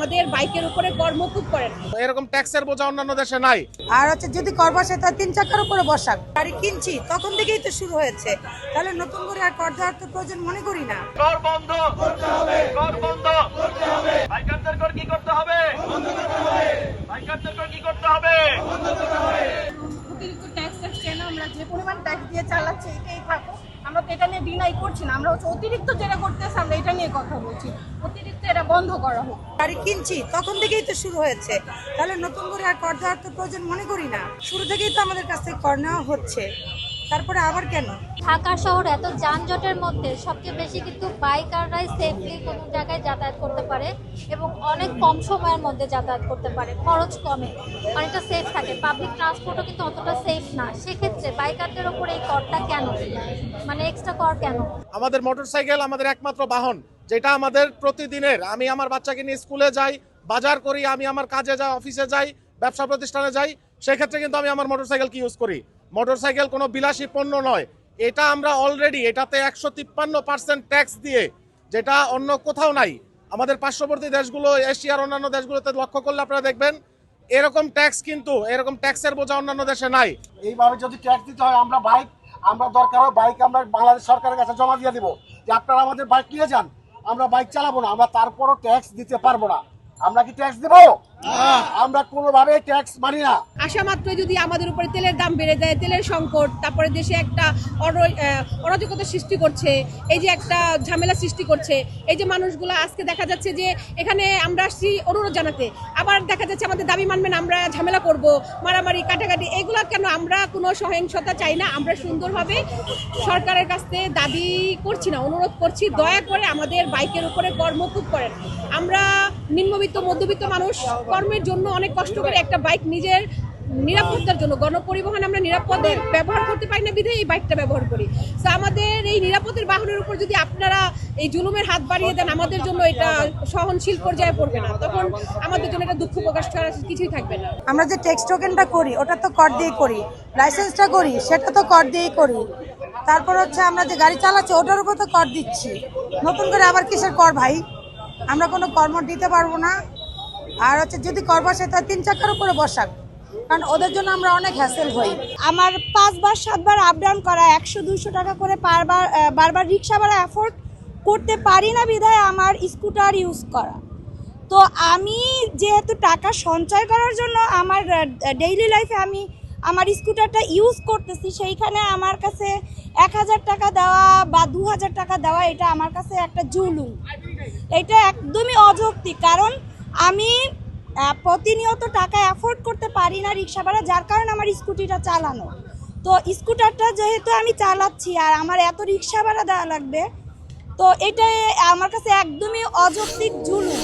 আমাদের বাইকের উপরে কর মকুব করেন। এরকম ট্যাক্সের বোঝা অন্যান্য দেশে নাই। আর যদি কর বসে তার 3 চাকার উপরে বসাক। গাড়ি কিনছি তখন থেকেই তো শুরু হয়েছে, তাহলে নতুন করে আর কর দেওয়ার তো প্রয়োজন মনে করি না। কর বন্ধ করতে হবে, কর বন্ধ করতে হবে। বাইকারদের কর কি করতে হবে? বন্ধ করতে হবে। বাইকারদের কর কি করতে হবে? বন্ধ করতে হবে। অতিরিক্ত ট্যাক্স কেন আমরা যে পরিমাণ ট্যাক্স দিয়ে চালাচ্ছি এটাই থাকো, আমরা তো এটা নিয়ে ডিনাই করছি না, আমরা হচ্ছে অতিরিক্ত যেটা করতেছি আমরা এটা নিয়ে কথা বলছি, অতিরিক্ত এটা বন্ধ করা হোক। গাড়ি কিনছি তখন থেকেই তো শুরু হয়েছে, তাহলে নতুন করে আর কর দেওয়ার তো প্রয়োজন মনে করি না। শুরু থেকেই তো আমাদের কাছ থেকে কর নেওয়া হচ্ছে, তারপরে আবার কেন? ঢাকা শহর এত যানজটের মধ্যে সবচেয়ে বেশি কিন্তু বাইকাররাই সেফলি কোনো জায়গায় যাতায়াত করতে পারে এবং অনেক কম সময়ের মধ্যে যাতায়াত করতে পারে, খরচ কমে, অনেকটা সেফ থাকে। পাবলিক ট্রান্সপোর্টও কিন্তু অতটা সেফ না, সেক্ষেত্রে বাইকারদের ওপরে এই করটা কেন, মানে এক্সট্রা কর কেন? আমাদের মোটরসাইকেল আমাদের একমাত্র বাহন, যেটা আমাদের প্রতিদিনের। আমি আমার বাচ্চাকে নিয়ে স্কুলে যাই, বাজার করি, আমি আমার কাজে যাই, অফিসে যাই, ব্যবসা প্রতিষ্ঠানে যাই, সেক্ষেত্রে কিন্তু আমি আমার মোটরসাইকেলকে ইউজ করি। মোটরসাইকেল কোনো বিলাসী পণ্য নয়, এটা আমরা অলরেডি এটাতে 153% ট্যাক্স দিয়ে, যেটা অন্য কোথাও নাই। আমাদের পার্শ্ববর্তী দেশগুলো, এশিয়ার অন্যান্য দেশগুলোতে লক্ষ্য করলে আপনারা দেখবেন এরকম ট্যাক্স, কিন্তু এরকম ট্যাক্সের বোঝা অন্যান্য দেশে নাই। এইভাবে যদি ট্যাক্স দিতে হয়, আমরা দরকার হয় বাইক আমরা বাংলাদেশ সরকারের কাছে জমা দিয়ে দিব যে আপনারা আমাদের বাইক নিয়ে যান, আমরা বাইক চালাবো না, আমরা তারপরও ট্যাক্স দিতে পারবো না। আমরা কি ট্যাক্স দেবো? আমরা কোনোভাবে ট্যাক্স মানি না। আসা মাত্র যদি আমাদের উপরে তেলের দাম বেড়ে যায়, তেলের সংকট, তারপরে দেশে একটা অরাজকতা সৃষ্টি করছে, এই যে একটা ঝামেলা সৃষ্টি করছে, এই যে মানুষগুলো আজকে দেখা যাচ্ছে যে এখানে আমরা আসছি অনুরোধ জানাতে, আবার দেখা যাচ্ছে আমাদের দাবি মানবেন, আমরা ঝামেলা করব, মারামারি কাটাকাটি, এগুলো কেন? আমরা কোনো সহিংসতা চাই না, আমরা সুন্দরভাবে সরকারের কাছ থেকে দাবি করছি না, অনুরোধ করছি, দয়া করে আমাদের বাইকের উপরে কর মকুব করেন। আমরা নিম্নবিত্ত মধ্যবিত্ত মানুষ, কর্মের জন্য অনেক কষ্ট করে একটা বাইক নিজের নিরাপত্তার জন্য, গণপরিবহন আমরা নিরাপদে ব্যবহার করতে পারি না বিধায় এই বাইকটা ব্যবহার করি। তো আমাদের এই নিরাপত্তার বাহনের উপর যদি আপনারা এই জুলুমের হাত বাড়িয়ে দেন, আমাদের জন্য এটা সহনশীল পর্যায়ে পড়বে না, তখন আমাদের জন্য এটা দুঃখ প্রকাশ করার কিছুই থাকবে না। আমরা যে ট্যাক্স টোকেনটা করি ওটা তো কর দিয়েই করি, লাইসেন্সটা করি সেটা তো কর দিয়েই করি, তারপর আমরা যে গাড়ি চালাচ্ছি ওটার উপর তো কর দিচ্ছি, নতুন করে আবার কিসের কর ভাই? আমরা কোনো কর্ম দিতে পারবো না। আর যদি কর বসে তার 3 চাকার উপরে বসাক, কারণ ওদের জন্য আমরা অনেক হ্যাসেল হই। আমার 5 বার 7 বার আপ ডাউন করা, 100-200 টাকা করে বারবার রিক্সা ভাড়া অ্যাফোর্ড করতে পারি না বিধায় আমার স্কুটার ইউজ করা। তো আমি যেহেতু টাকা সঞ্চয় করার জন্য আমার ডেইলি লাইফে আমি আমার স্কুটারটা ইউজ করতেছি, সেইখানে আমার কাছে 1000 টাকা দেওয়া বা 2000 টাকা দেওয়া এটা আমার কাছে একটা জুলুম, এটা একদমই অযৌক্তিক। কারণ আমি প্রতিনিয়ত টাকা অ্যাফোর্ড করতে পারি না রিক্সা ভাড়া, যার কারণে আমার স্কুটিটা চালানো। তো স্কুটারটা যেহেতু আমি চালাচ্ছি আর আমার এত রিক্সা ভাড়া দেওয়া লাগবে, তো এটাই আমার কাছে একদমই অযৌক্তিক জুলুম।